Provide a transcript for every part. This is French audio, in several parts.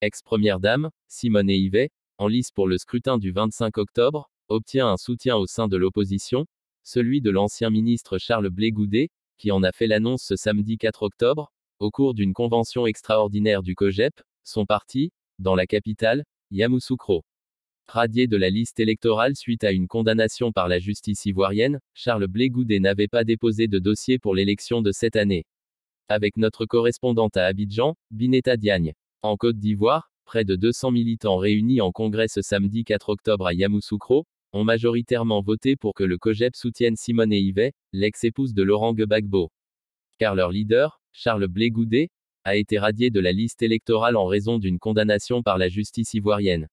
Ex-première dame, Simone Yvet, en lice pour le scrutin du 25 octobre, obtient un soutien au sein de l'opposition, celui de l'ancien ministre Charles Blé Goudet, qui en a fait l'annonce ce samedi 4 octobre, au cours d'une convention extraordinaire du COJEP, son parti, dans la capitale, Yamoussoukro. Radié de la liste électorale suite à une condamnation par la justice ivoirienne, Charles Blé Goudet n'avait pas déposé de dossier pour l'élection de cette année. Avec notre correspondante à Abidjan, Bineta Diagne. En Côte d'Ivoire, près de 200 militants réunis en congrès ce samedi 4 octobre à Yamoussoukro, ont majoritairement voté pour que le COJEP soutienne Simone Yvet, l'ex-épouse de Laurent Gbagbo. Car leur leader, Charles Blé Goudet, a été radié de la liste électorale en raison d'une condamnation par la justice ivoirienne.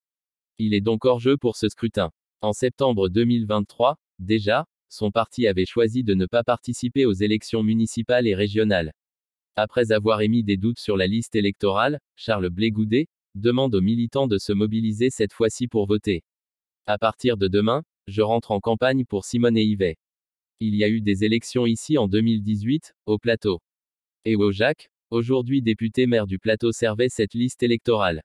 Il est donc hors jeu pour ce scrutin. En septembre 2023, déjà, son parti avait choisi de ne pas participer aux élections municipales et régionales. Après avoir émis des doutes sur la liste électorale, Charles Blé Goudet demande aux militants de se mobiliser cette fois-ci pour voter. À partir de demain, je rentre en campagne pour Simone Yvet. Il y a eu des élections ici en 2018, au Plateau. Et Jacques, aujourd'hui député maire du Plateau, servait cette liste électorale.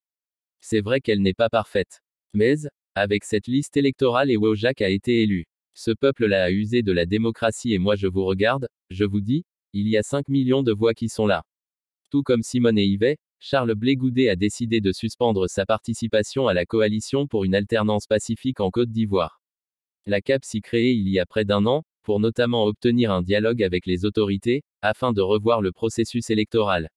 C'est vrai qu'elle n'est pas parfaite. Mais, avec cette liste électorale, Jacques a été élu. Ce peuple-là a usé de la démocratie et moi je vous regarde, je vous dis, il y a 5 millions de voix qui sont là. Tout comme Simone Yvet, Charles Blé Goudet a décidé de suspendre sa participation à la coalition pour une alternance pacifique en Côte d'Ivoire. La CAP s'y créée il y a près d'un an, pour notamment obtenir un dialogue avec les autorités, afin de revoir le processus électoral.